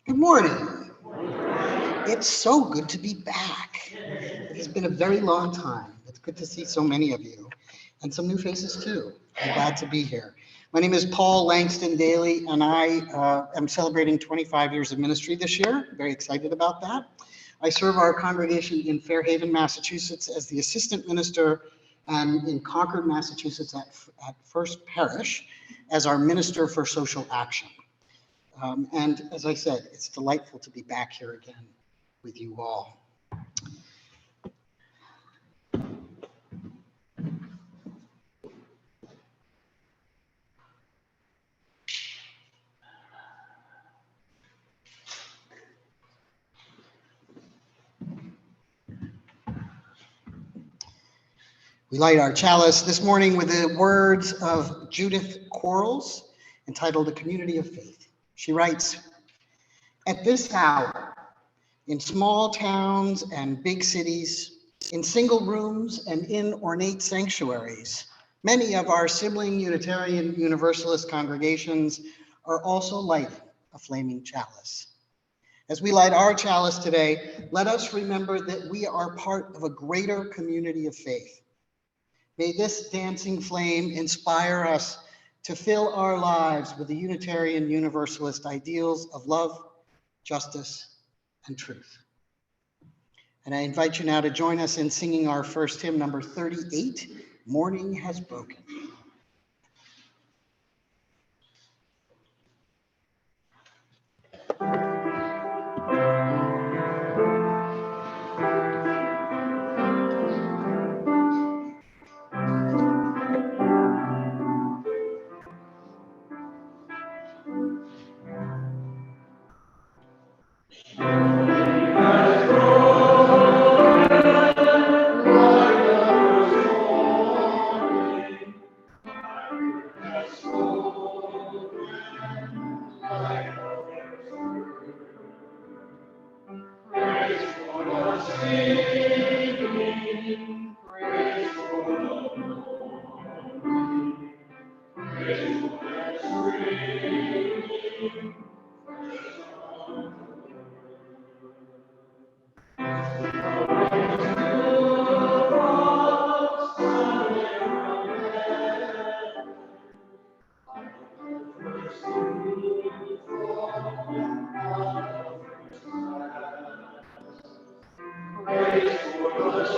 Good morning. It's so good to be back. It has been a very long time. It's good to see so many of you and some new faces too. I'm glad to be here. My name is Paul Langston-Daley, and I am celebrating 25 years of ministry this year. Very excited about that. I serve our congregation in Fairhaven, Massachusetts as the assistant minister, and in Concord, Massachusetts at First Parish as our minister for social action. And as I said, it's delightful to be back here again with you all. We light our chalice this morning with the words of Judith Quarles, entitled A Community of Faith. She writes, "At this hour, in small towns and big cities, in single rooms and in ornate sanctuaries, many of our sibling Unitarian Universalist congregations are also lighting a flaming chalice. As we light our chalice today, let us remember that we are part of a greater community of faith. May this dancing flame inspire us to fill our lives with the Unitarian Universalist ideals of love, justice, and truth." And I invite you now to join us in singing our first hymn, number 38, Morning Has Broken.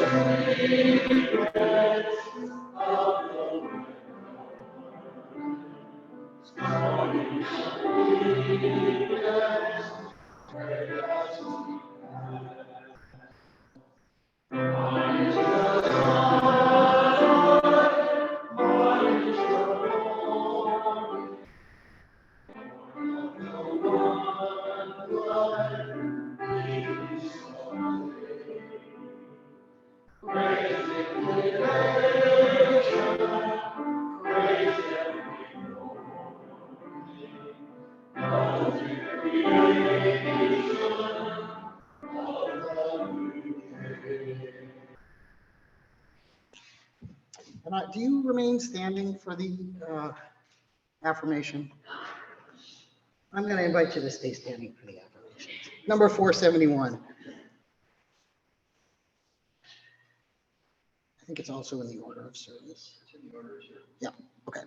And do you remain standing for the affirmation? I'm going to invite you to stay standing for the affirmation. Number 471. I think it's also in the order of service. It's in the order of service. Yeah, okay.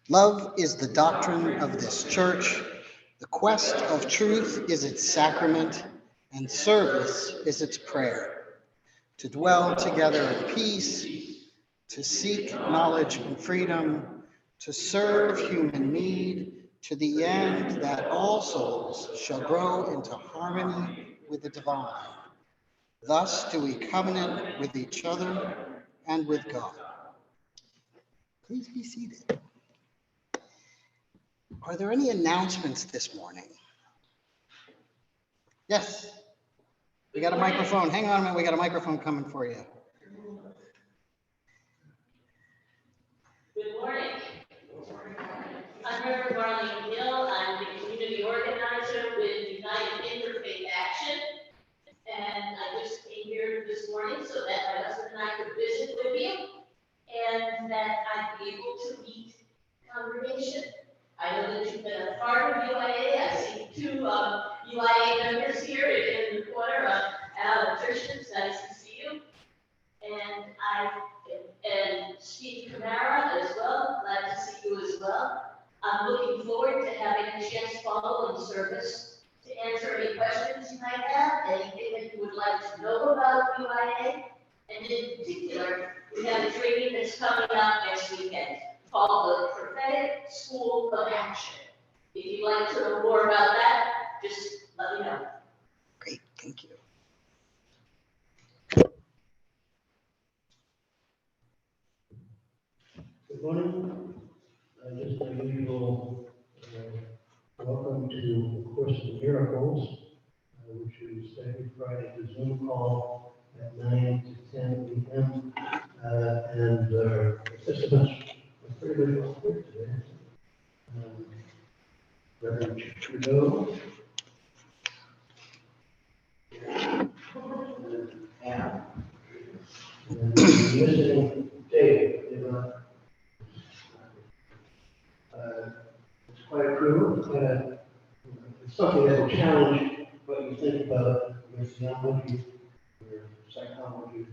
Love is the doctrine of this church. The quest of truth is its sacrament, and service is its prayer. To dwell together in peace, to seek knowledge and freedom, to serve human need, to the end that all souls shall grow into harmony with the divine. Thus do we covenant with each other and with God. Please be seated. Are there any announcements this morning? Yes. We got a microphone. Hang on a minute. We got a microphone coming for you. Good morning. I'm Reverend Marlene Hill. I'm the community organizer with United Interfaith Action. And I just came here this morning so that my husband and I could visit with you and that I'd be able to meet congregation. I know that you've been a part of UIA. I see two UIA members here in the corner. Al and Tristan, it's nice to see you. And Steve Camara as well, glad to see you as well. I'm looking forward to having a chance to follow in service to answer any questions you might have, anything that you would like to know about UIA. And in particular, we have a training that's coming up next weekend called the Prophetic School of Action. If you'd like to know more about that, just let me know. Great, thank you. Good morning. Just our usual welcome to A Course in Miracles, which is every Friday, the Zoom call at 9 to 10 p.m. And participants are pretty much all here today. Reverend Trudeau. And listening Dave. It's quite a crew. It's something that will challenge what you think about your theology, your psychology,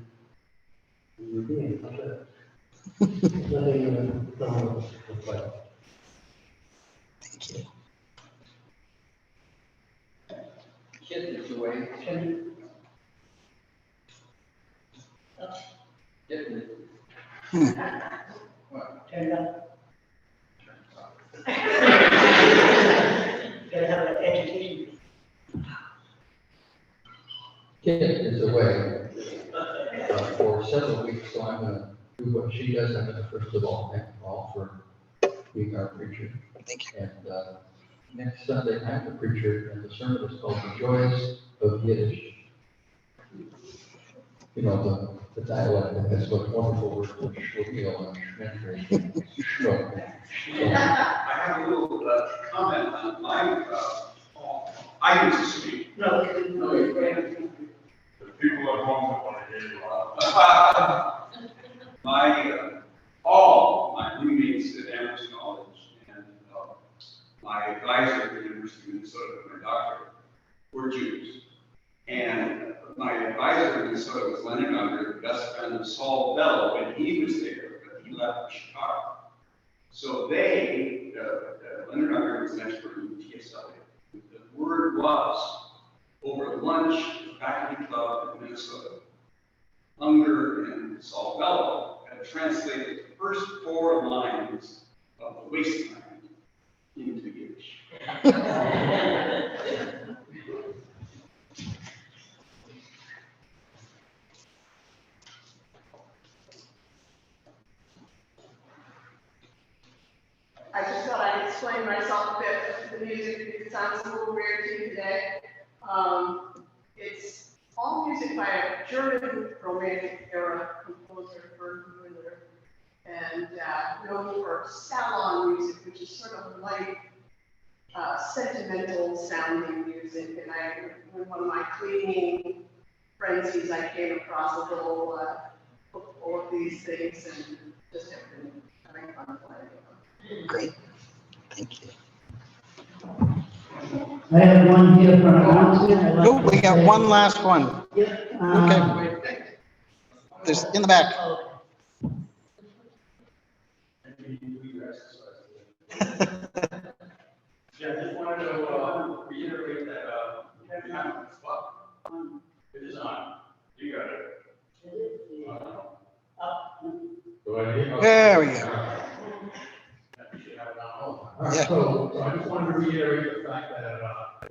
and your being. Nothing phenomenal. Thank you. Kid is away. Turn it up. Gotta have an education. Kid is away for several weeks, so I'm going to do what she does. I'm going to first of all thank Paul for being our preacher. Thank you. And next Sunday, I'm the preacher, and the sermon is called The Joys of Yiddish. You know, the dialect that has such wonderful words like shloil and shmenter, shmok. I have a little comment on my, I used to speak. No, The people at home that want to hear you out. All my roommates at Amherst College and my advisor at the University of Minnesota, my doctor, were Jews. And my advisor in Minnesota was Leonard Unger, the best friend of Saul Bell when he was there, but he left for Chicago. So Leonard Unger was an expert in TSLA. The word was, over lunch, faculty club in Minnesota, Unger, and Salvello had translated the first 4 lines of the wasteland into Yiddish. I just thought I'd explain myself a bit with the music because it sounds a little weird to you today. It's all music by a German Romantic era composer, Bernd Müller, and known for salon music, which is sort of like sentimental sounding music. And when one of my cleaning frenzies, I came across a little book full of these things and just have been having fun playing them. Great. Thank you. I have one here from announcement. I'd like Oh, to we got say- one last one. Yep. Okay. There's in the back. Yeah, I just wanted to reiterate that, you have this spot. It is on. You got it. There we go. You should have it on. Yeah. So I just wanted to reiterate the fact that,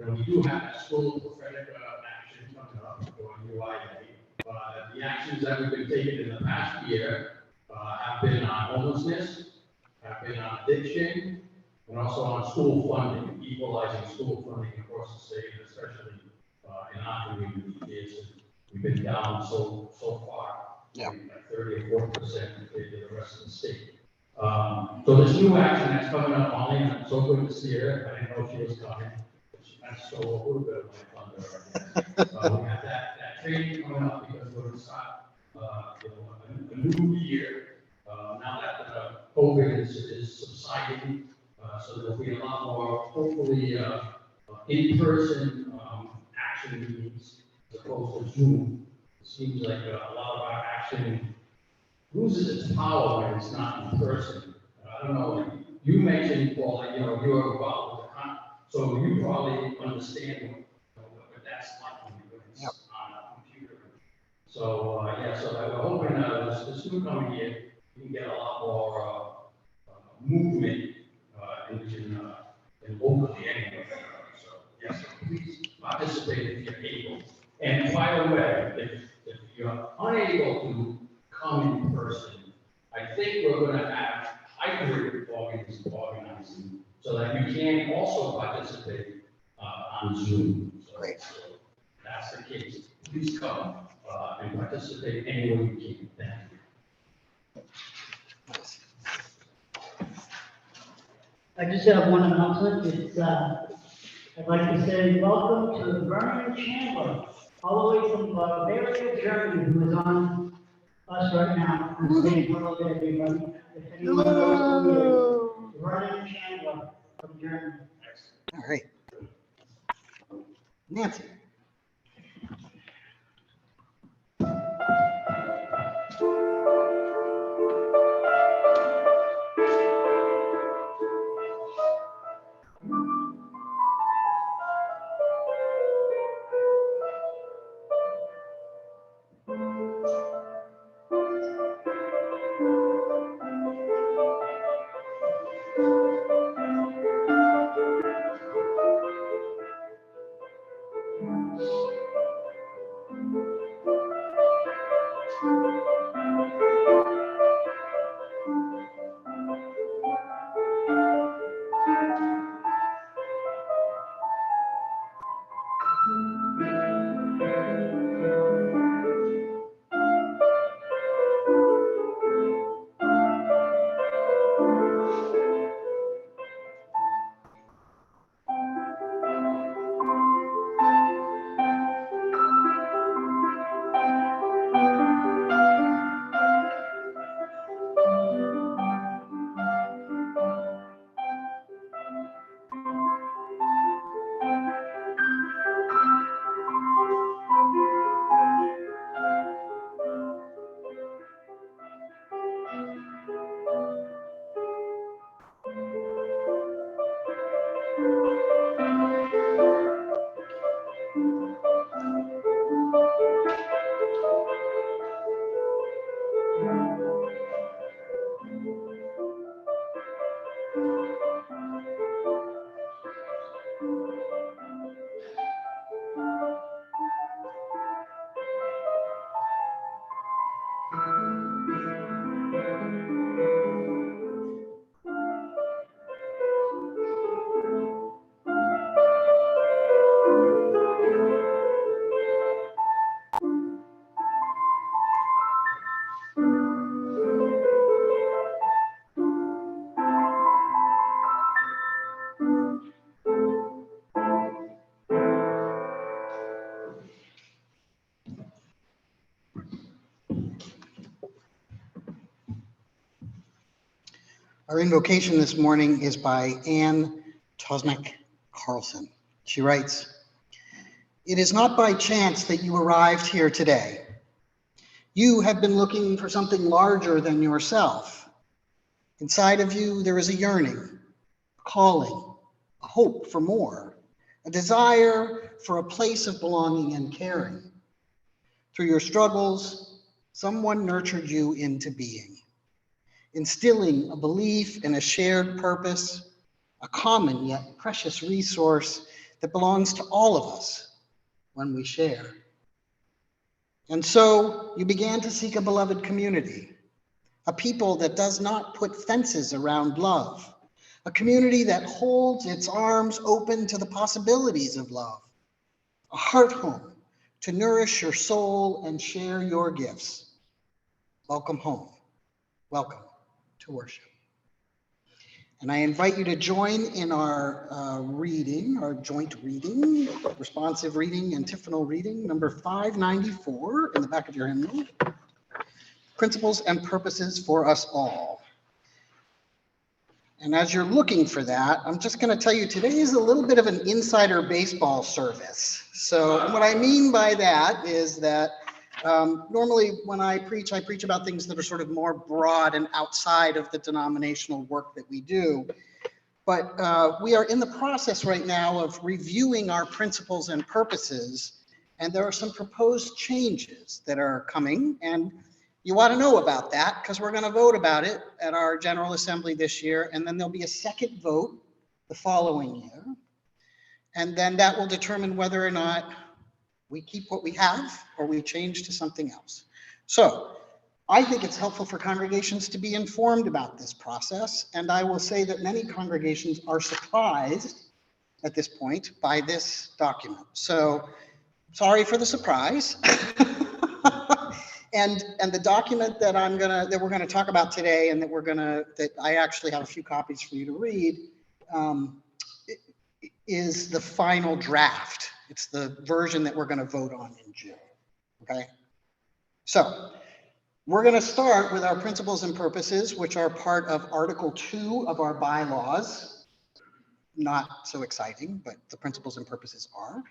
we do have a school prophetic action coming up for UUA. The actions that we've been taking in the past year have been on homelessness, have been on addiction, and also on school funding, equalizing school funding across the state, especially in our community. We've been down so far. Yeah. Like 30 or 40% compared to the rest of the state. So this new action that's coming up, Molly, and I'm so good to see her. I didn't know she was coming. She kind of stole a little bit of my thunder. We have that training coming up because we're going to start, a new year. Now that COVID is subsiding, so there'll be a lot more, hopefully, in-person action meetings as opposed to Zoom. It seems like a lot of our action loses its power when it's not in person. I don't know, like you mentioned, Paul, that, you're involved with the so you probably understand what that's like when it's on a computer. So, so we're hoping this new coming year, we can get a lot more movement in locally anyway. So, yes, please participate if you're able. And by the way, if you're unable to come in person, I think we're going to have hybrid organizing so that you can also participate on Zoom. So, Great. So that's the case. Please come and participate any way you can. Thank you. Nice. I just have one announcement. It's, I'd like to say welcome to Vernon Chandler, all the way from Bavaria, Germany, who is on us right now. I'm saying hello to everybody. If anyone knows who he is, Vernon Chandler from Germany. All right. Nancy. Our invocation this morning is by Anne Tosmek Carlson. She writes, "It is not by chance that you arrived here today. You have been looking for something larger than yourself. Inside of you, there is a yearning, a calling, a hope for more, a desire for a place of belonging and caring. Through your struggles, someone nurtured you into being, instilling a belief in a shared purpose, a common yet precious resource that belongs to all of us when we share. And so you began to seek a beloved community, a people that does not put fences around love, a community that holds its arms open to the possibilities of love, a heart home to nourish your soul and share your gifts. Welcome home. Welcome to worship." And I invite you to join in our reading, our joint reading, responsive reading, antiphonal reading, number 594 in the back of your hymnal, Principles and Purposes for Us All. And as you're looking for that, I'm just going to tell you today is a little bit of an insider baseball service. So what I mean by that is that normally when I preach about things that are sort of more broad and outside of the denominational work that we do. But we are in the process right now of reviewing our principles and purposes, and there are some proposed changes that are coming, and you ought to know about that because we're going to vote about it at our General Assembly this year, and then there'll be a second vote the following year. And then that will determine whether or not we keep what we have or we change to something else. So I think it's helpful for congregations to be informed about this process, and I will say that many congregations are surprised at this point by this document. So sorry for the surprise. And the document that we're gonna talk about today, and that I actually have a few copies for you to read, is the final draft. It's the version that we're gonna vote on in June, okay? So we're gonna start with our principles and purposes, which are part of Article 2 of our bylaws. Not so exciting, but the principles and purposes are.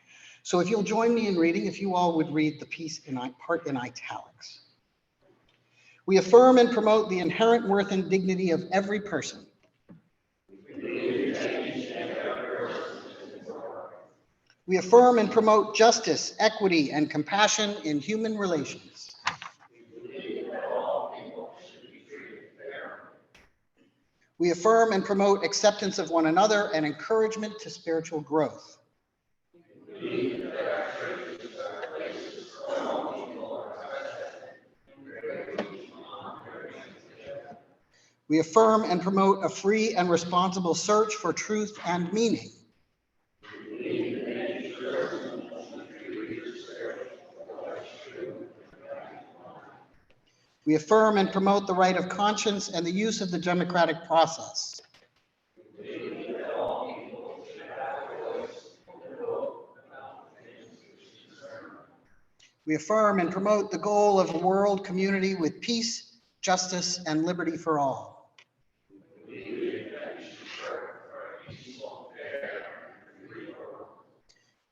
So if you'll join me in reading, if you all would read the piece part in italics. We affirm and promote the inherent worth and dignity of every person. We affirm and promote justice, equity, and compassion in human relations. We affirm and promote acceptance of one another and encouragement to spiritual growth. We affirm and promote a free and responsible search for truth and meaning. We affirm and promote the right of conscience and the use of the democratic process. We affirm and promote the goal of a world community with peace, justice, and liberty for all.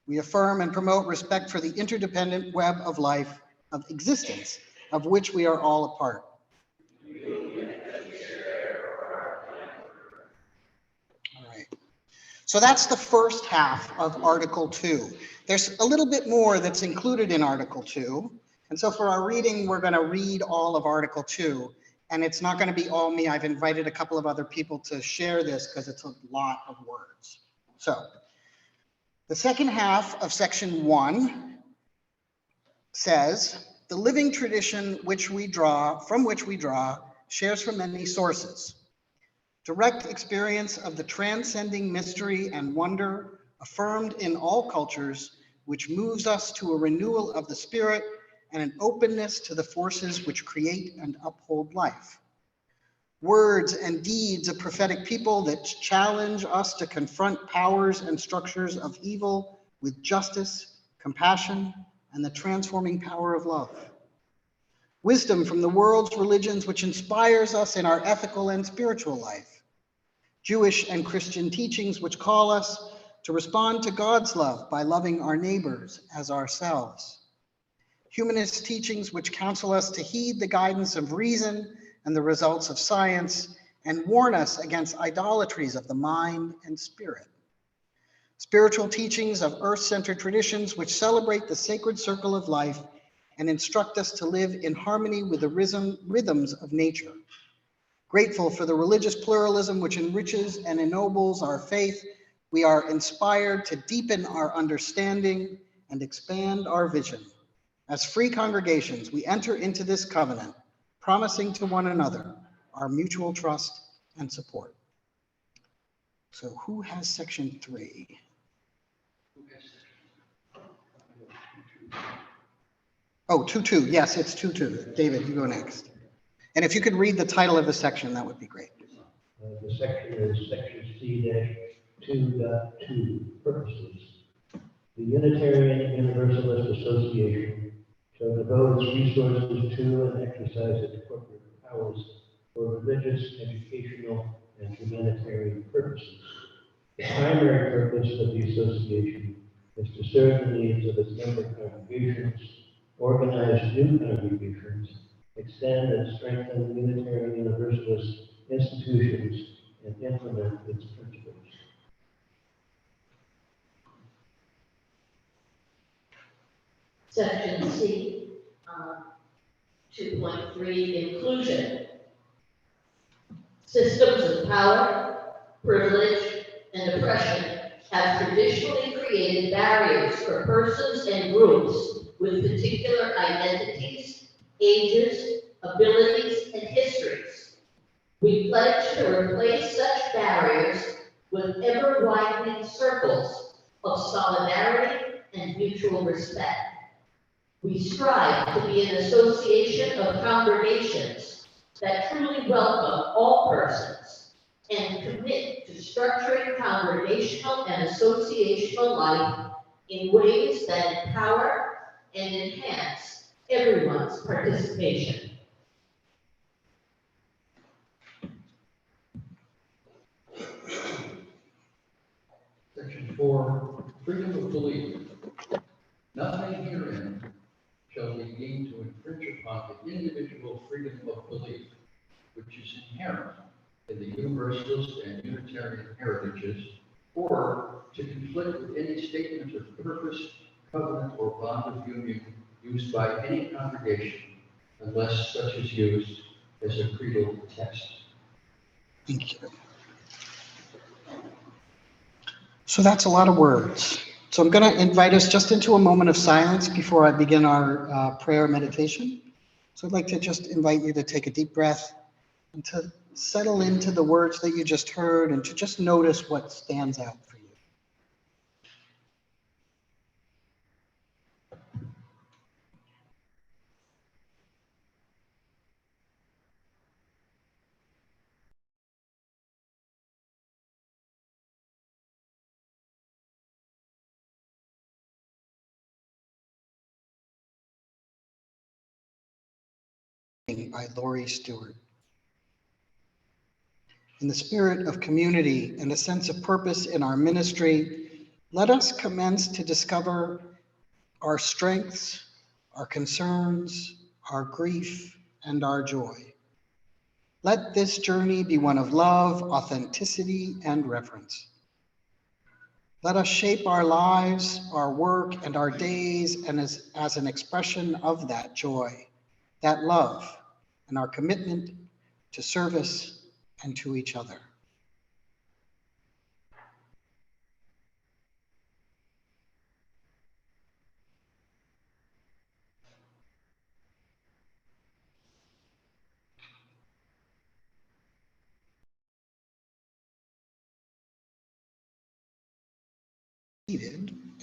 We affirm and promote respect for the interdependent web of life, of existence, of which we are all a part. All right. So that's the first half of Article 2. There's a little bit more that's included in Article 2. And so for our reading, we're going to read all of Article 2. And it's not going to be all me. I've invited a couple of other people to share this because it's a lot of words. So the second half of Section 1 says, the living tradition from which we draw, shares from many sources. Direct experience of the transcending mystery and wonder affirmed in all cultures, which moves us to a renewal of the spirit and an openness to the forces which create and uphold life. Words and deeds of prophetic people that challenge us to confront powers and structures of evil with justice, compassion, and the transforming power of love. Wisdom from the world's religions which inspires us in our ethical and spiritual life. Jewish and Christian teachings which call us to respond to God's love by loving our neighbors as ourselves. Humanist teachings which counsel us to heed the guidance of reason and the results of science and warn us against idolatries of the mind and spirit. Spiritual teachings of earth-centered traditions which celebrate the sacred circle of life and instruct us to live in harmony with the rhythms of nature. Grateful for the religious pluralism which enriches and ennobles our faith, we are inspired to deepen our understanding and expand our vision. As free congregations, we enter into this covenant, promising to one another our mutual trust and support. So who has section 3? Oh, 2.2. Yes, it's 2.2. David, you go next. And if you could read the title of the section, that would be great. The section is section C-2.2, purposes. The Unitarian Universalist Association shall devote its resources to and exercise its corporate powers for religious, educational, and humanitarian purposes. The primary purpose of the association is to serve the needs of its member congregations, organize new congregations, extend and strengthen Unitarian Universalist institutions, and implement its principles. Section C, 2.3, inclusion. Systems of power, privilege, and oppression have traditionally created barriers for persons and groups with particular identities, ages, abilities, and histories. We pledge to replace such barriers with ever-widening circles of solidarity and mutual respect. We strive to be an association of congregations that truly welcome all persons and commit to structuring congregational and associational life in ways that empower and enhance everyone's participation. Section 4, freedom of belief. Nothing herein shall be deemed to infringe upon the individual freedom of belief, which is inherent in the Universalist and Unitarian heritages, or to conflict with any statement of purpose, covenant, or bond of union used by any congregation, unless such is used as a creedal text. Thank you. So that's a lot of words. So I'm going to invite us just into a moment of silence before I begin our prayer meditation. So I'd like to just invite you to take a deep breath and to settle into the words that you just heard and to just notice what stands out for you. By Laurie Stewart. In the spirit of community and a sense of purpose in our ministry, let us commence to discover our strengths, our concerns, our grief, and our joy. Let this journey be one of love, authenticity, and reverence. Let us shape our lives, our work, and our days and as an expression of that joy, that love, and our commitment to service and to each other.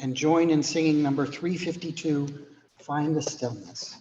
And join in singing number 352, Find the Stillness.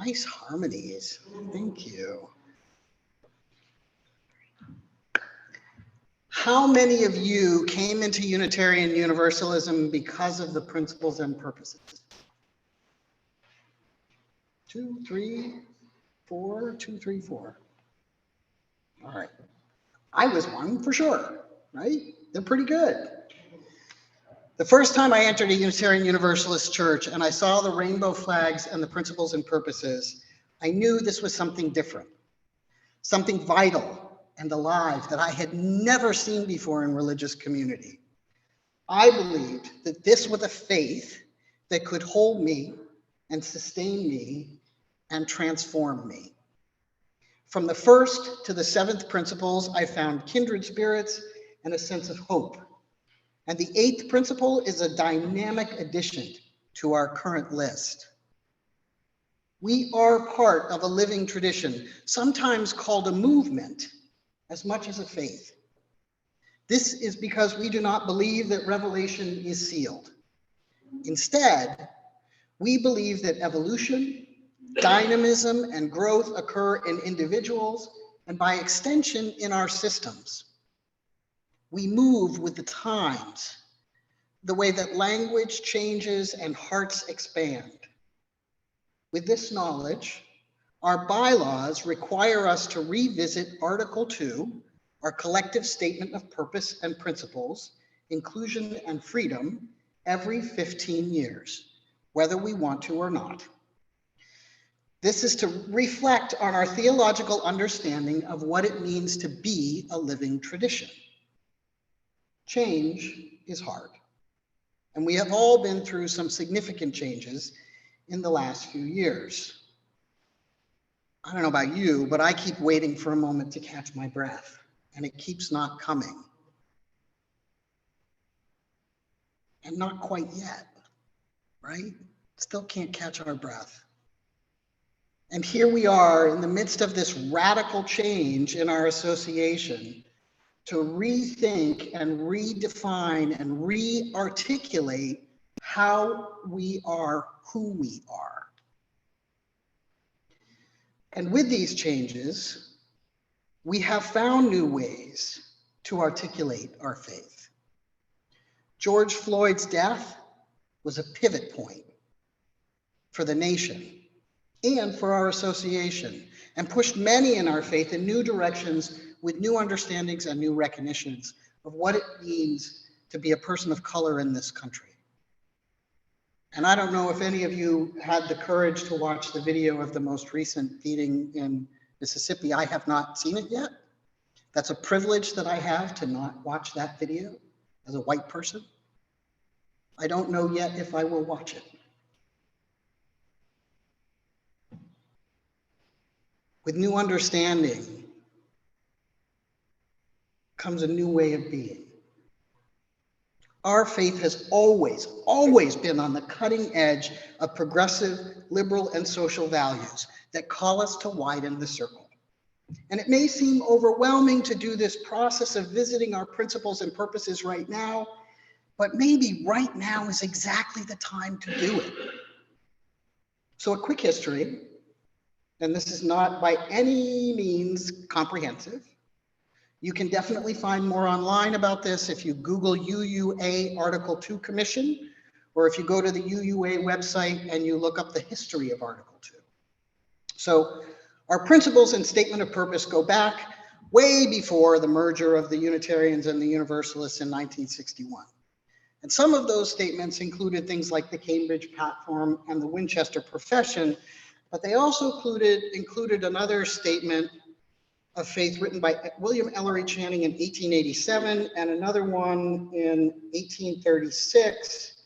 Nice harmonies. Thank you. How many of you came into Unitarian Universalism because of the principles and purposes? 2, 3, 4, 2, 3, 4. All right. I was one for sure, right? They're pretty good. The first time I entered a Unitarian Universalist church and I saw the rainbow flags and the principles and purposes, I knew this was something different, something vital and alive that I had never seen before in religious community. I believed that this was a faith that could hold me and sustain me and transform me. From the first to the seventh principles, I found kindred spirits and a sense of hope. And the eighth principle is a dynamic addition to our current list. We are part of a living tradition, sometimes called a movement, as much as a faith. This is because we do not believe that revelation is sealed. Instead, we believe that evolution, dynamism, and growth occur in individuals and by extension in our systems. We move with the times, the way that language changes and hearts expand. With this knowledge, our bylaws require us to revisit Article 2, our collective statement of purpose and principles, inclusion and freedom, every 15 years, whether we want to or not. This is to reflect on our theological understanding of what it means to be a living tradition. Change is hard, and we have all been through some significant changes in the last few years. I don't know about you, but I keep waiting for a moment to catch my breath, and it keeps not coming. And not quite yet, right? Still can't catch our breath. And here we are in the midst of this radical change in our association to rethink and redefine and re-articulate how we are who we are. And with these changes, we have found new ways to articulate our faith. George Floyd's death was a pivot point for the nation and for our association, and pushed many in our faith in new directions with new understandings and new recognitions of what it means to be a person of color in this country. And I don't know if any of you had the courage to watch the video of the most recent beating in Mississippi. I have not seen it yet. That's a privilege that I have to not watch that video as a white person. I don't know yet if I will watch it. With new understanding comes a new way of being. Our faith has always been on the cutting edge of progressive, liberal, and social values that call us to widen the circle. And it may seem overwhelming to do this process of visiting our principles and purposes right now, but maybe right now is exactly the time to do it. So a quick history, and this is not by any means comprehensive. You can definitely find more online about this if you Google UUA Article 2 Commission, or if you go to the UUA website and you look up the history of Article 2. So our principles and statement of purpose go back way before the merger of the Unitarians and the Universalists in 1961. And some of those statements included things like the Cambridge Platform and the Winchester Profession, but they also included another statement of faith written by William Ellery Channing in 1887 and another one in 1836,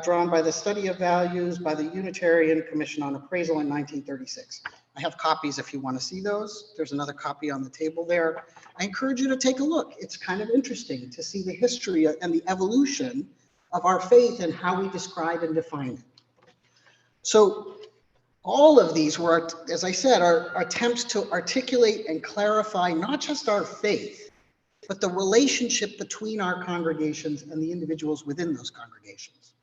drawn by the Study of Values by the Unitarian Commission on Appraisal in 1936. I have copies if you want to see those. There's another copy on the table there. I encourage you to take a look. It's kind of interesting to see the history and the evolution of our faith and how we describe and define it. So all of these were, as I said, are attempts to articulate and clarify not just our faith, but the relationship between our congregations and the individuals within those congregations.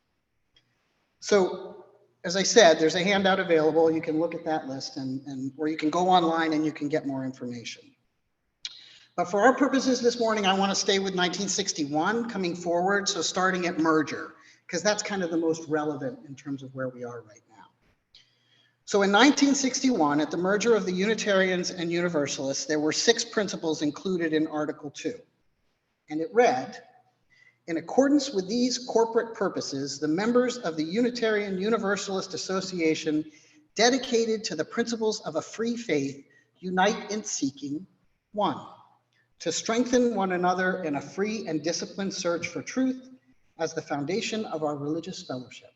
So, as I said, there's a handout available. You can look at that list or you can go online and you can get more information. But for our purposes this morning, I want to stay with 1961 coming forward. So starting at merger, because that's kind of the most relevant in terms of where we are right now. So in 1961, at the merger of the Unitarians and Universalists, there were 6 principles included in Article 2. And it read, in accordance with these corporate purposes, the members of the Unitarian Universalist Association, dedicated to the principles of a free faith, unite in seeking, 1, to strengthen one another in a free and disciplined search for truth as the foundation of our religious fellowship.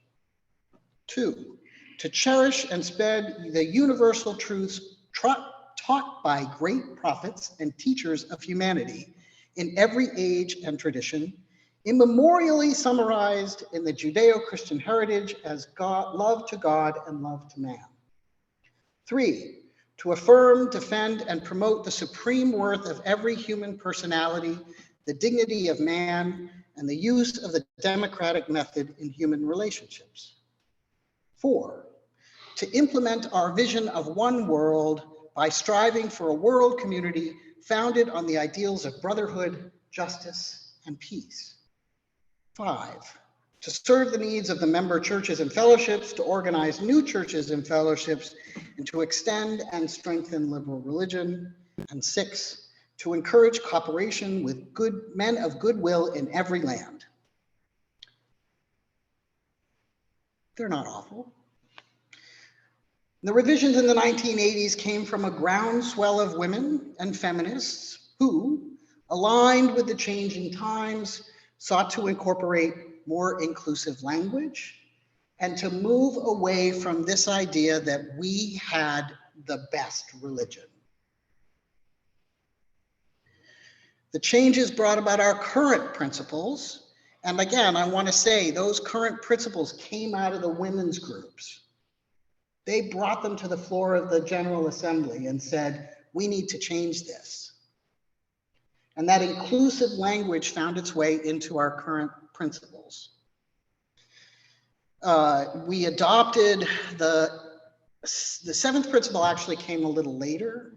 2, to cherish and spread the universal truths taught by great prophets and teachers of humanity in every age and tradition, immemorially summarized in the Judeo-Christian heritage as love to God and love to man. 3, to affirm, defend, and promote the supreme worth of every human personality, the dignity of man, and the use of the democratic method in human relationships. 4, to implement our vision of one world by striving for a world community founded on the ideals of brotherhood, justice, and peace. 5, to serve the needs of the member churches and fellowships, to organize new churches and fellowships, and to extend and strengthen liberal religion. And 6, to encourage cooperation with good men of goodwill in every land. They're not awful. The revisions in the 1980s came from a groundswell of women and feminists who, aligned with the changing times, sought to incorporate more inclusive language and to move away from this idea that we had the best religion. The changes brought about our current principles, and again, I want to say those current principles came out of the women's groups. They brought them to the floor of the General Assembly and said, we need to change this. And that inclusive language found its way into our current principles. We adopted the 7th principle actually came a little later.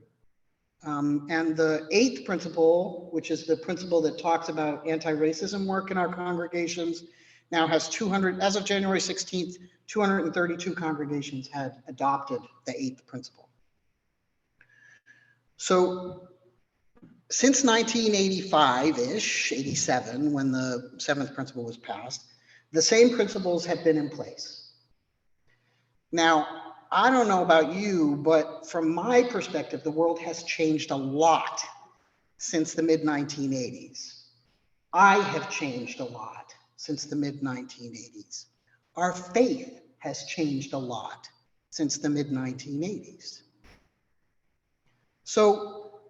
And the 8th principle, which is the principle that talks about anti-racism work in our congregations, now has 200, as of January 16th, 232 congregations had adopted the 8th principle. So since 1985-ish, 87, when the 7th principle was passed, the same principles have been in place. Now, I don't know about you, but from my perspective, the world has changed a lot since the mid-1980s. I have changed a lot since the mid-1980s. Our faith has changed a lot since the mid-1980s. So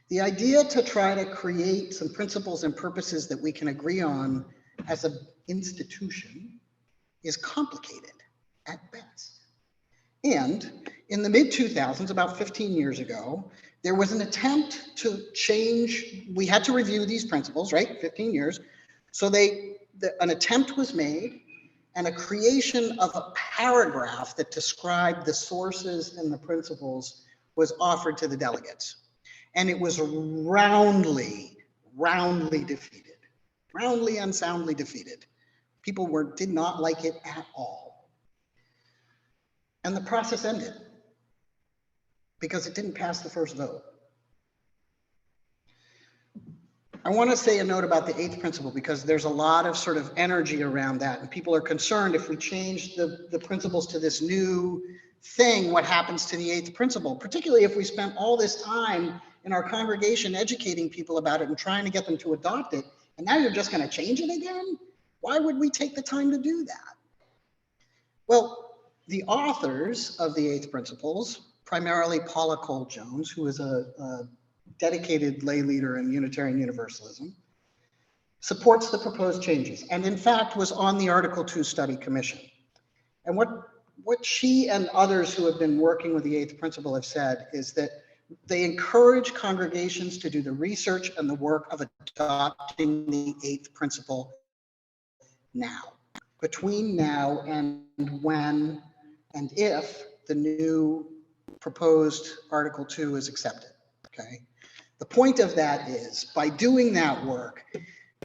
the idea to try to create some principles and purposes that we can agree on as an institution is complicated at best. And in the mid-2000s, about 15 years ago, there was an attempt to change, we had to review these principles, right, 15 years. So an attempt was made and a creation of a paragraph that described the sources and the principles was offered to the delegates. And it was roundly defeated, roundly and soundly defeated. People did not like it at all. And the process ended because it didn't pass the first vote. I want to say a note about the eighth principle because there's a lot of sort of energy around that. And people are concerned if we change the principles to this new thing, what happens to the eighth principle, particularly if we spent all this time in our congregation educating people about it and trying to get them to adopt it. And now you're just going to change it again? Why would we take the time to do that? Well, the authors of the eighth principles, primarily Paula Cole Jones, who is a dedicated lay leader in Unitarian Universalism, supports the proposed changes, and in fact was on the Article 2 Study Commission. And what she and others who have been working with the eighth principle have said is that they encourage congregations to do the research and the work of adopting the eighth principle now, between now and when and if the new proposed Article 2 is accepted, okay? The point of that is, by doing that work,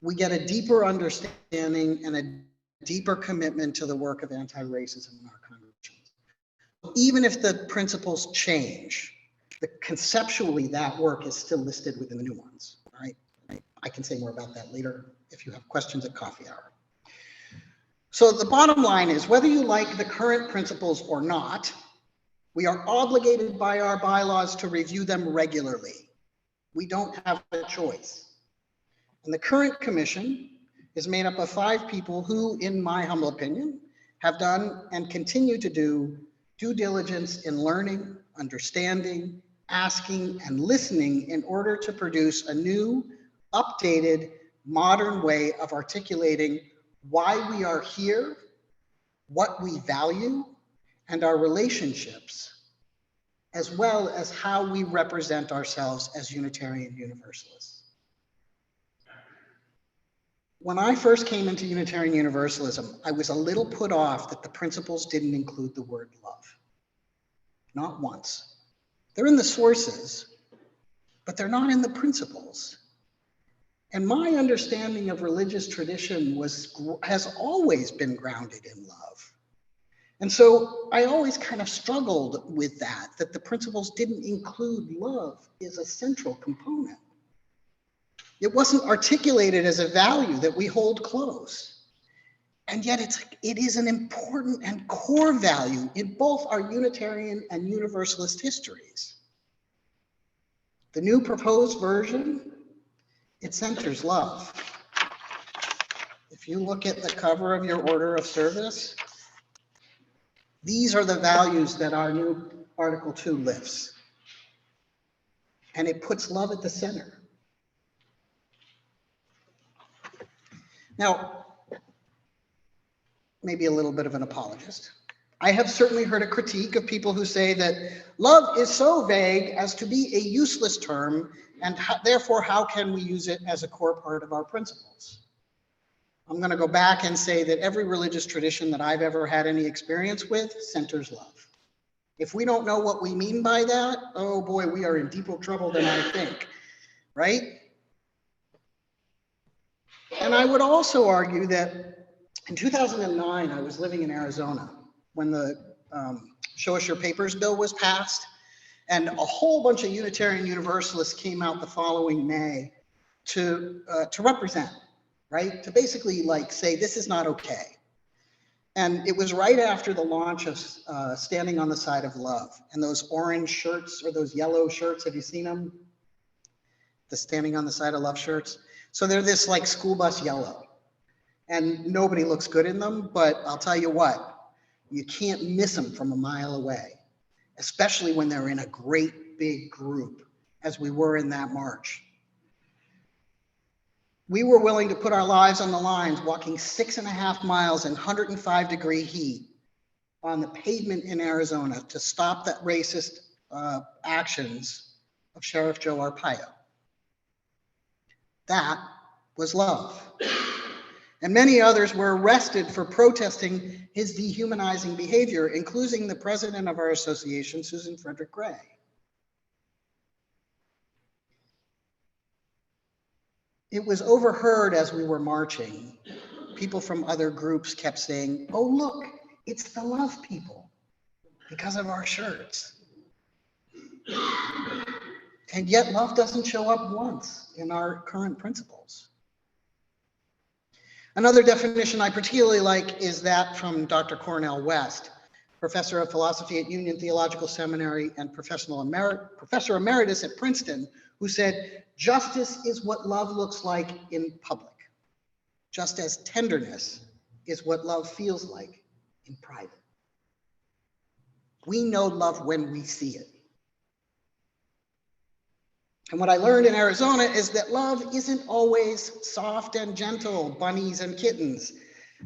we get a deeper understanding and a deeper commitment to the work of anti-racism in our congregations. Even if the principles change, conceptually that work is still listed within the new ones, right? I can say more about that later if you have questions at coffee hour. So the bottom line is, whether you like the current principles or not, we are obligated by our bylaws to review them regularly. We don't have a choice. And the current commission is made up of 5 people who, in my humble opinion, have done and continue to do due diligence in learning, understanding, asking, and listening in order to produce a new, updated, modern way of articulating why we are here, what we value, and our relationships, as well as how we represent ourselves as Unitarian Universalists. When I first came into Unitarian Universalism, I was a little put off that the principles didn't include the word love. Not once. They're in the sources, but they're not in the principles. And my understanding of religious tradition has always been grounded in love. And so I always kind of struggled with that the principles didn't include love as a central component. It wasn't articulated as a value that we hold close. And yet it is an important and core value in both our Unitarian and Universalist histories. The new proposed version, it centers love. If you look at the cover of your order of service, these are the values that our new Article 2 lifts. And it puts love at the center. Now, maybe a little bit of an apologist. I have certainly heard a critique of people who say that love is so vague as to be a useless term, and therefore, how can we use it as a core part of our principles? I'm going to go back and say that every religious tradition that I've ever had any experience with centers love. If we don't know what we mean by that, oh boy, we are in deeper trouble than I think, right? And I would also argue that in 2009, I was living in Arizona when the Show Us Your Papers bill was passed, and a whole bunch of Unitarian Universalists came out the following May to represent, right? To basically like say, this is not okay. And it was right after the launch of Standing on the Side of Love, and those orange shirts or those yellow shirts, have you seen them? The Standing on the Side of Love shirts. So they're this like school bus yellow, and nobody looks good in them, but I'll tell you what, you can't miss them from a mile away, especially when they're in a great big group, as we were in that march. We were willing to put our lives on the lines, walking 6.5 miles in 105-degree heat on the pavement in Arizona to stop that racist actions of Sheriff Joe Arpaio. That was love. And many others were arrested for protesting his dehumanizing behavior, including the president of our association, Susan Frederick Gray. It was overheard as we were marching. People from other groups kept saying, oh, look, it's the love people because of our shirts. And yet love doesn't show up once in our current principles. Another definition I particularly like is that from Dr. Cornell West, professor of philosophy at Union Theological Seminary and professor emeritus at Princeton, who said, justice is what love looks like in public, just as tenderness is what love feels like in private. We know love when we see it. And what I learned in Arizona is that love isn't always soft and gentle, bunnies and kittens.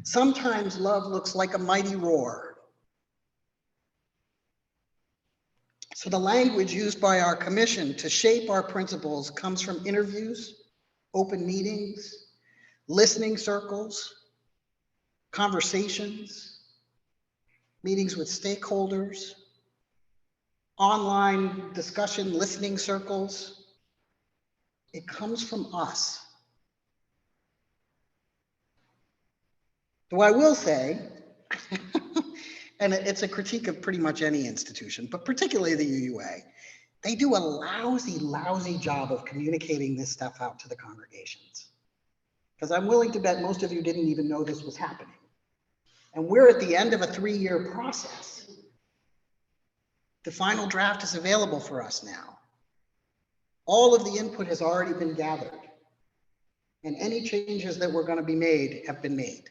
Sometimes love looks like a mighty roar. So the language used by our commission to shape our principles comes from interviews, open meetings, listening circles, conversations, meetings with stakeholders, online discussion listening circles. It comes from us. Though I will say, and it's a critique of pretty much any institution, but particularly the UUA, they do a lousy job of communicating this stuff out to the congregations. Because I'm willing to bet most of you didn't even know this was happening. And we're at the end of a 3-year process. The final draft is available for us now. All of the input has already been gathered. And any changes that were going to be made have been made.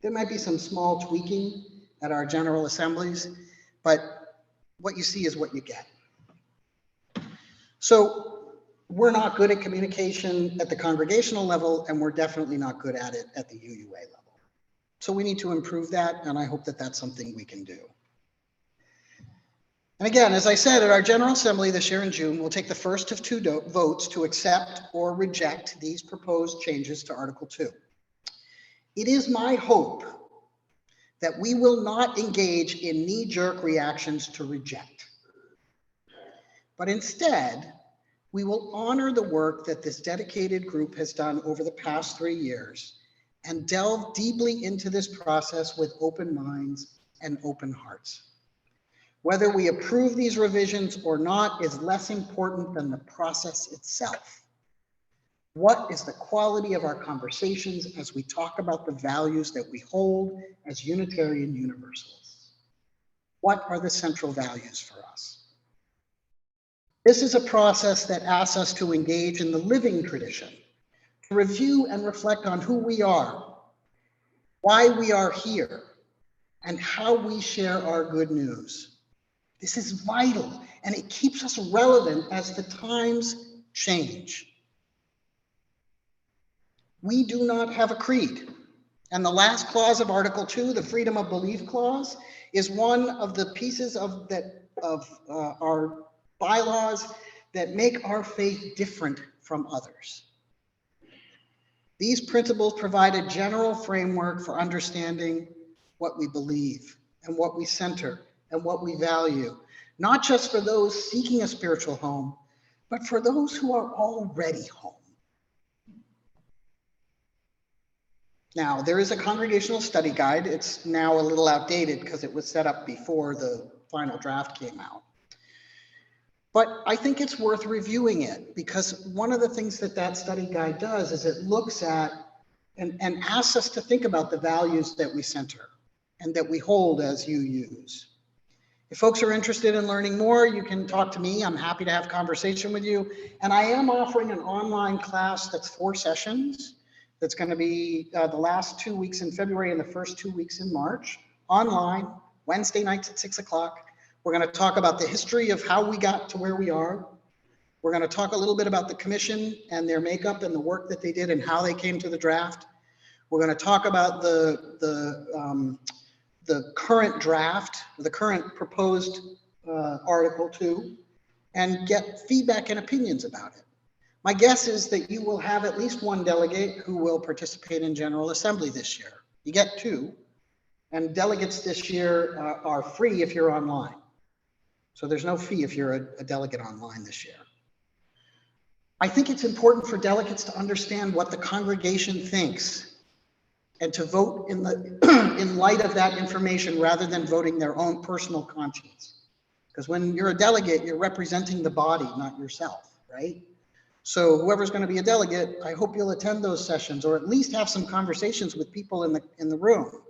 There might be some small tweaking at our general assemblies, but what you see is what you get. So we're not good at communication at the congregational level, and we're definitely not good at it at the UUA level. So we need to improve that, and I hope that that's something we can do. And again, as I said, at our General Assembly this year in June, we'll take the first of 2 votes to accept or reject these proposed changes to Article 2. It is my hope that we will not engage in knee-jerk reactions to reject, but instead, we will honor the work that this dedicated group has done over the past 3 years and delve deeply into this process with open minds and open hearts. Whether we approve these revisions or not is less important than the process itself. What is the quality of our conversations as we talk about the values that we hold as Unitarian Universalists? What are the central values for us? This is a process that asks us to engage in the living tradition, to review and reflect on who we are, why we are here, and how we share our good news. This is vital, and it keeps us relevant as the times change. We do not have a creed, and the last clause of Article 2, the freedom of belief clause, is one of the pieces of our bylaws that make our faith different from others. These principles provide a general framework for understanding what we believe and what we center and what we value, not just for those seeking a spiritual home, but for those who are already home. Now, there is a congregational study guide. It's now a little outdated because it was set up before the final draft came out. But I think it's worth reviewing it because one of the things that study guide does is it looks at and asks us to think about the values that we center and that we hold as UUs. If folks are interested in learning more, you can talk to me. I'm happy to have a conversation with you. And I am offering an online class that's 4 sessions. That's going to be the last 2 weeks in February and the first 2 weeks in March, online, Wednesday nights at 6 o'clock. We're going to talk about the history of how we got to where we are. We're going to talk a little bit about the commission and their makeup and the work that they did and how they came to the draft. We're going to talk about the current draft, the current proposed Article 2, and get feedback and opinions about it. My guess is that you will have at least one delegate who will participate in General Assembly this year. You get 2, and delegates this year are free if you're online. So there's no fee if you're a delegate online this year. I think it's important for delegates to understand what the congregation thinks and to vote in light of that information rather than voting their own personal conscience. Because when you're a delegate, you're representing the body, not yourself, right? So whoever's going to be a delegate, I hope you'll attend those sessions, or at least have some conversations with people in the room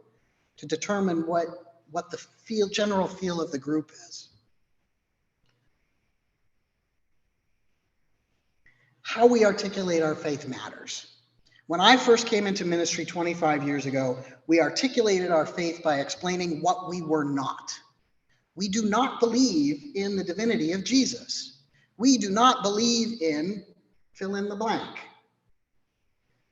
to determine what the general feel of the group is. How we articulate our faith matters. When I first came into ministry 25 years ago, we articulated our faith by explaining what we were not. We do not believe in the divinity of Jesus. We do not believe in fill in the blank.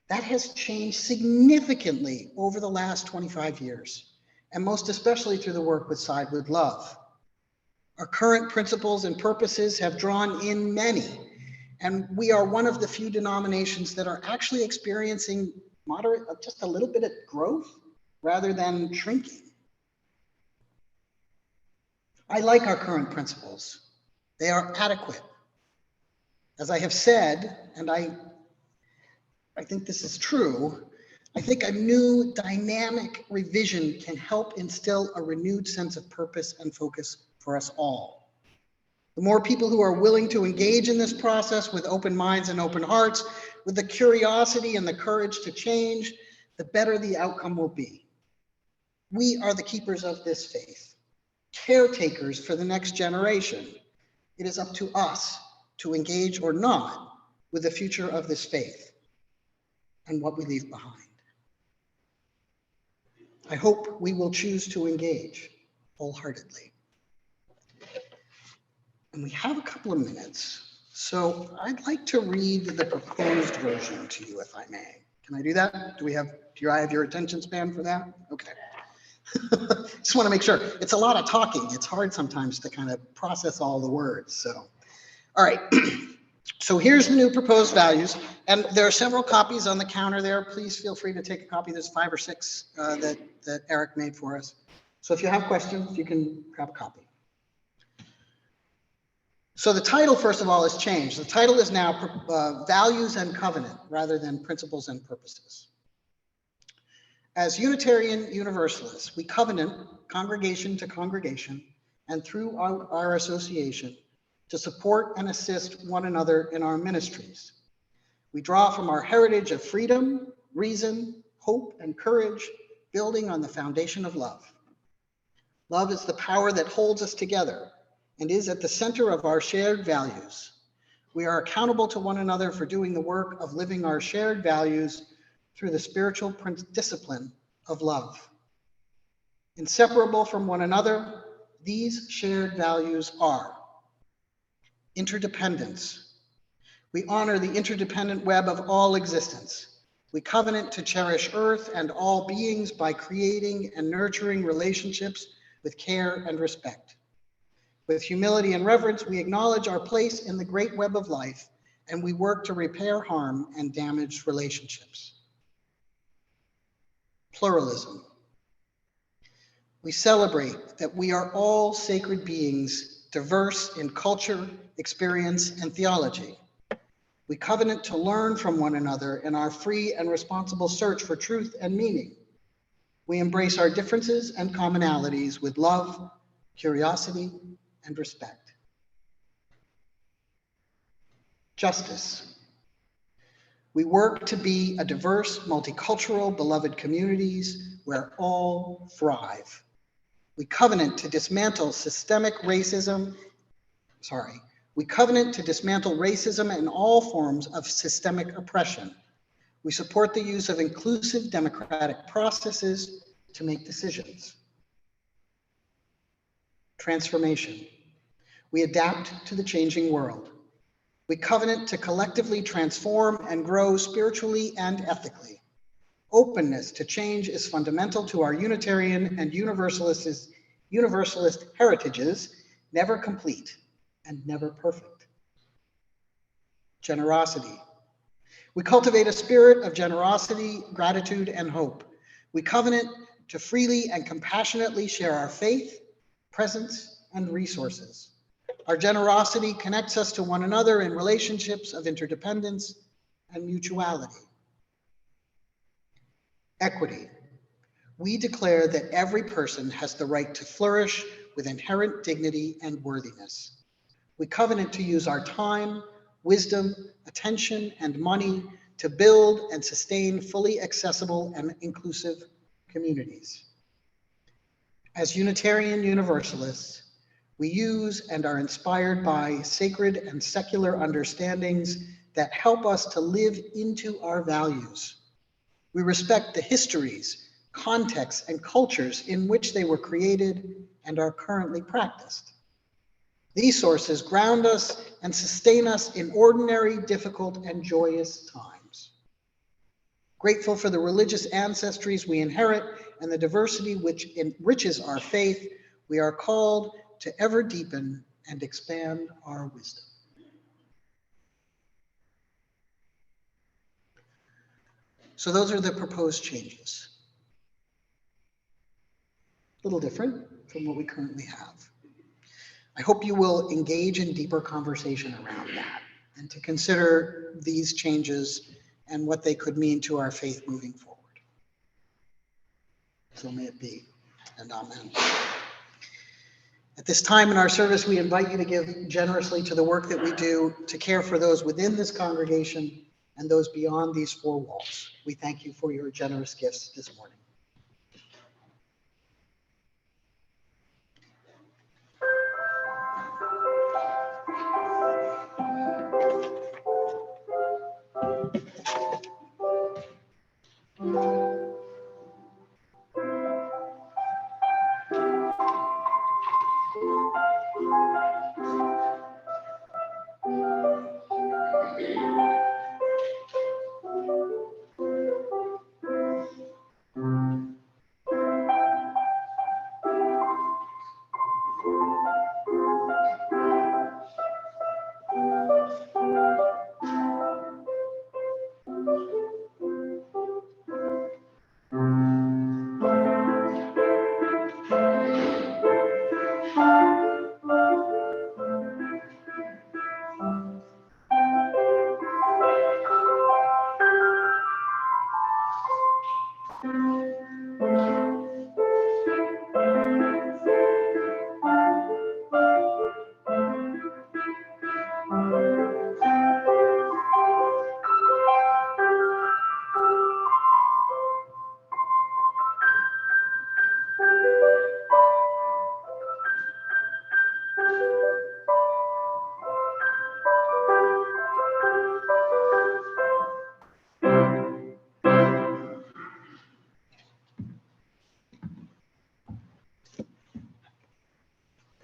That has changed significantly over the last 25 years, and most especially through the work with Side with Love. Our current principles and purposes have drawn in many, and we are one of the few denominations that are actually experiencing moderate, just a little bit of growth rather than shrinking. I like our current principles. They are adequate. As I have said, and I think this is true, I think a new dynamic revision can help instill a renewed sense of purpose and focus for us all. The more people who are willing to engage in this process with open minds and open hearts, with the curiosity and the courage to change, the better the outcome will be. We are the keepers of this faith, caretakers for the next generation. It is up to us to engage or not with the future of this faith and what we leave behind. I hope we will choose to engage wholeheartedly. And we have a couple of minutes, so I'd like to read the proposed version to you, if I may. Can I do that? Do I have your attention span for that? Okay. Just want to make sure. It's a lot of talking. It's hard sometimes to kind of process all the words. So, all right. So here's the new proposed values, and there are several copies on the counter there. Please feel free to take a copy. There's 5 or 6 that Eric made for us. So if you have questions, you can grab a copy. So the title, first of all, has changed. The title is now Values and Covenant rather than Principles and Purposes. As Unitarian Universalists, we covenant congregation to congregation and through our association to support and assist one another in our ministries. We draw from our heritage of freedom, reason, hope, and courage, building on the foundation of love. Love is the power that holds us together and is at the center of our shared values. We are accountable to one another for doing the work of living our shared values through the spiritual discipline of love. Inseparable from one another, these shared values are interdependence. We honor the interdependent web of all existence. We covenant to cherish Earth and all beings by creating and nurturing relationships with care and respect. With humility and reverence, we acknowledge our place in the great web of life, and we work to repair harm and damaged relationships. Pluralism. We celebrate that we are all sacred beings, diverse in culture, experience, and theology. We covenant to learn from one another in our free and responsible search for truth and meaning. We embrace our differences and commonalities with love, curiosity, and respect. Justice. We work to be a diverse, multicultural, beloved communities where all thrive. We covenant to dismantle We covenant to dismantle racism and all forms of systemic oppression. We support the use of inclusive democratic processes to make decisions. Transformation. We adapt to the changing world. We covenant to collectively transform and grow spiritually and ethically. Openness to change is fundamental to our Unitarian and Universalist heritages, never complete and never perfect. Generosity. We cultivate a spirit of generosity, gratitude, and hope. We covenant to freely and compassionately share our faith, presence, and resources. Our generosity connects us to one another in relationships of interdependence and mutuality. Equity. We declare that every person has the right to flourish with inherent dignity and worthiness. We covenant to use our time, wisdom, attention, and money to build and sustain fully accessible and inclusive communities. As Unitarian Universalists, we use and are inspired by sacred and secular understandings that help us to live into our values. We respect the histories, contexts, and cultures in which they were created and are currently practiced. These sources ground us and sustain us in ordinary, difficult, and joyous times. Grateful for the religious ancestries we inherit and the diversity which enriches our faith, we are called to ever deepen and expand our wisdom. So those are the proposed changes. A little different from what we currently have. I hope you will engage in deeper conversation around that and to consider these changes and what they could mean to our faith moving forward. So may it be, and amen. At this time in our service, we invite you to give generously to the work that we do to care for those within this congregation and those beyond these four walls. We thank you for your generous gifts this morning.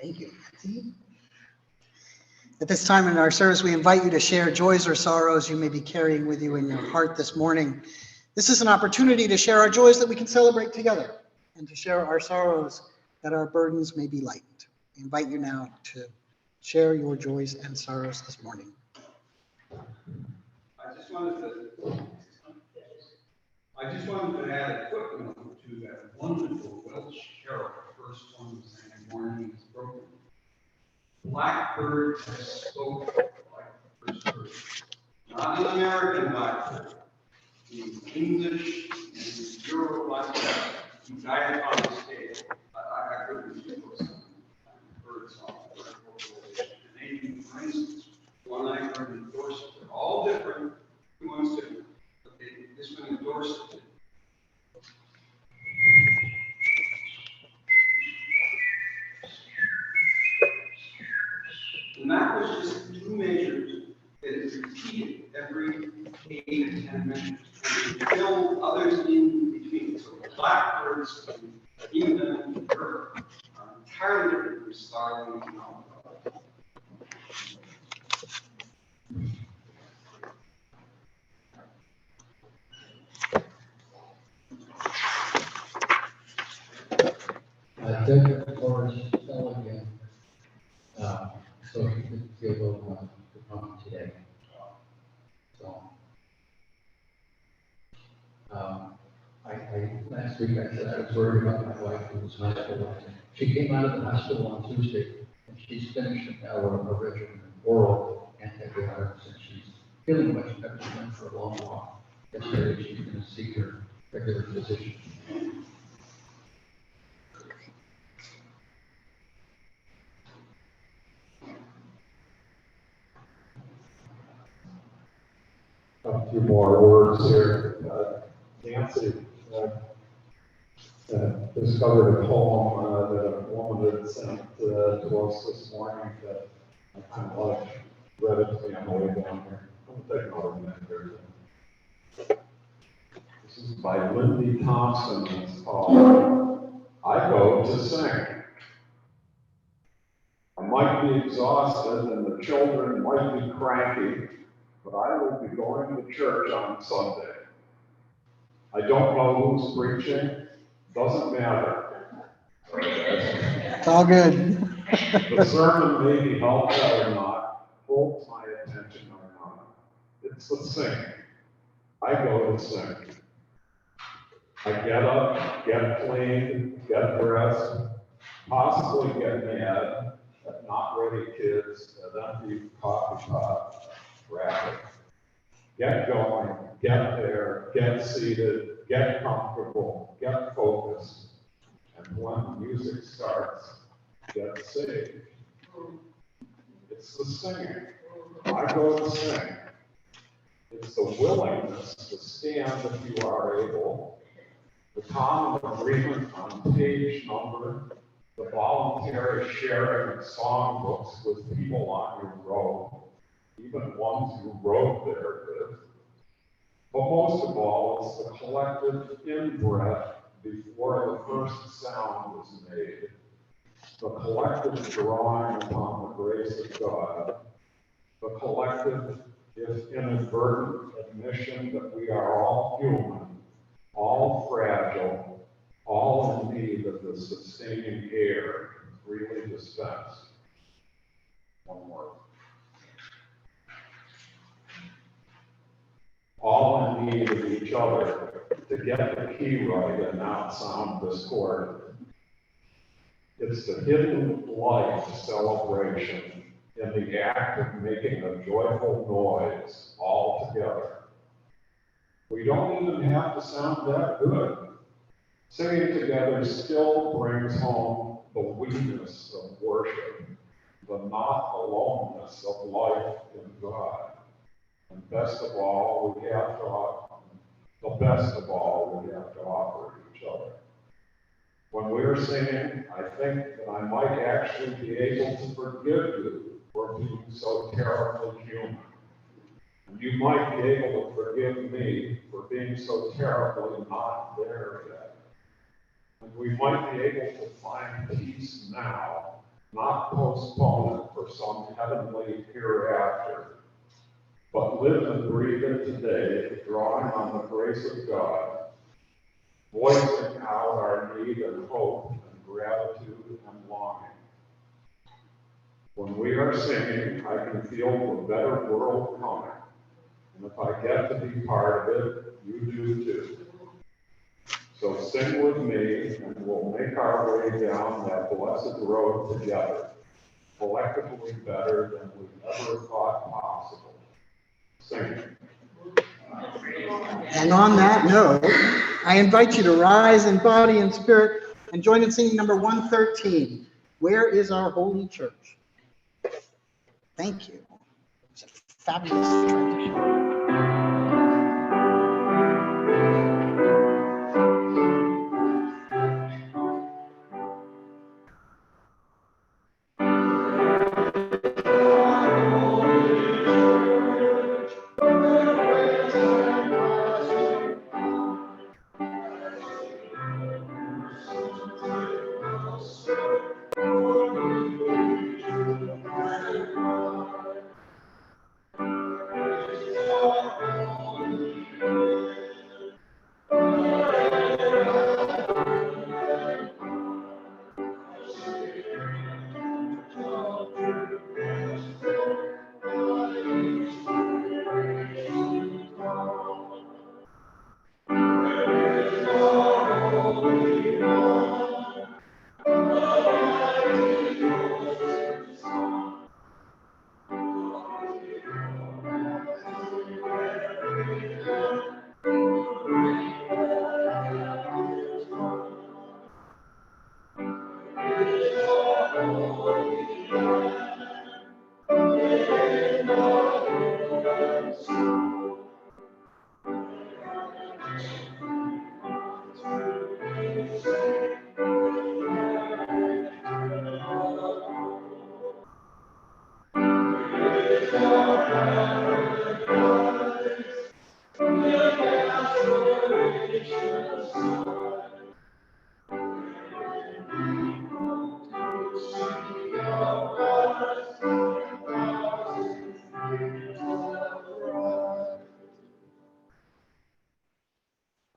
Thank you. At this time in our service, we invite you to share joys or sorrows you may be carrying with you in your heart this morning. This is an opportunity to share our joys that we can celebrate together and to share our sorrows that our burdens may be lightened. I invite you now to share your joys and sorrows this morning. I just wanted to add a footnote to that wonderful Welsh carol, the first one saying morning is broken. Blackbird has spoken like the first bird. Not an American blackbird, the English and Euro blackbird who died on the stage. I couldn't speak of some bird song. And they, for instance, one I heard in Dorset, they're all different. Who wants to? Okay, this one in Dorset. And that was just two measures that is repeated every 8 or 10 measures. And you fill others in between. So the blackbirds, England and Europe, are entirely different from starling and all. Doug Forrest fell again, so he could be able to come today. So, last week I said I was worried about my wife who was hospitalized. She came out of the hospital on Tuesday, and she's finished now a regimen of oral antibiotics, and she's feeling much better. She went for a long walk yesterday. She's going to see her regular physician. few more words here. Nancy discovered a poem that a woman had sent to us this morning that I kind of like. Read it to me on the way down here. I'm going to take another minute here. This is by Lindy Thompson. It's called I Go to Sing. I might be exhausted and the children might be cranky, but I will be going to church on Sunday. I don't know who's preaching, doesn't matter. It's all good. The sermon may be helpful or not, holds my attention or not. It's the singing. I go to sing. I get up, get cleaned, get dressed, possibly get mad at not ready kids, at empty coffee pot, rapid. Get going, get there, get seated, get comfortable, get focused, and when the music starts, get saved. It's the singing. I go to sing. It's the willingness to stand if you are able, the common agreement on page number, the voluntary sharing of songbooks with people on your road, even ones you rode there with. But most of all, it's the collective in-breath before the first sound is made, the collective drawing upon the grace of God, the collective, if inadvertent, admission that we are all human, all fragile, all in need of the sustaining air freely dispensed. One more. All in need of each other to get the key right and not sound discordant. It's the hidden life celebration in the act of making a joyful noise all together. We don't even have to sound that good. Singing together still brings home the weakness of worship, the not aloneness of life in God. And best of all, we have to offer each other. When we are singing, I think that I might actually be able to forgive you for being so terribly human. And you might be able to forgive me for being so terribly not there yet. And we might be able to find peace now, not postpone it for some heavenly hereafter, but live and breathe it today, drawing on the grace of God, voicing out our need and hope and gratitude and longing. When we are singing, I can feel the better world coming. And if I get to be part of it, you do too. So sing with me, and we'll make our way down that blessed road together, collectively better than we ever thought possible. Sing. And on that note, I invite you to rise in body and spirit and join in singing number 113, Where is Our Holy Church? Thank you. It's a fabulous transition.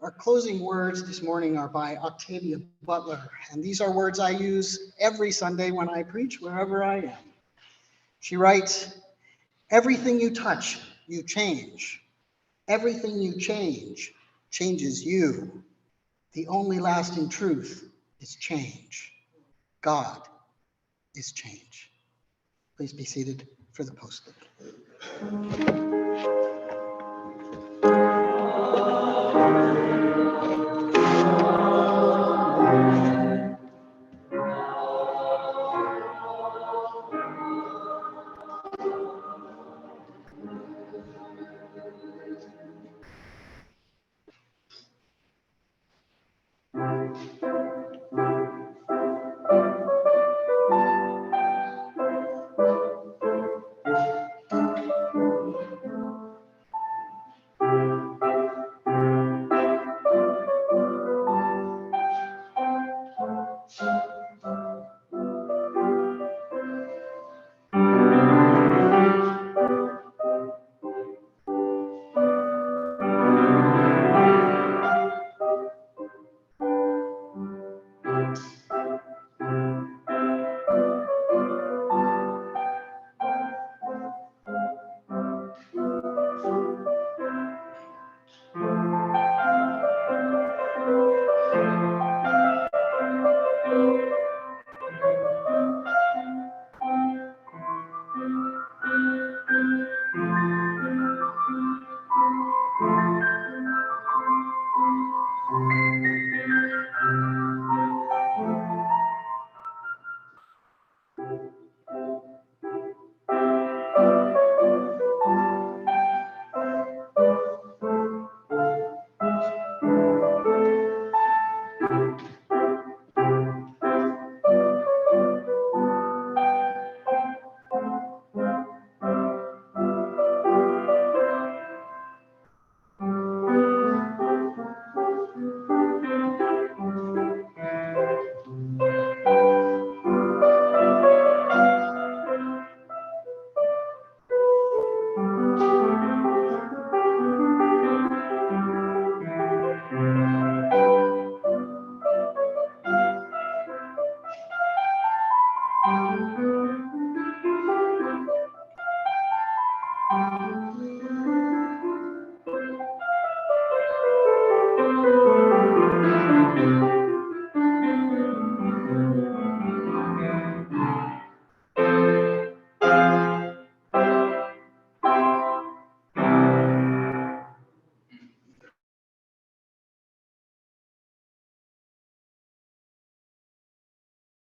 Our closing words this morning are by Octavia Butler, and these are words I use every Sunday when I preach, wherever I am. She writes, "Everything you touch, you change. Everything you change changes you. The only lasting truth is change. God is change." Please be seated for the posting.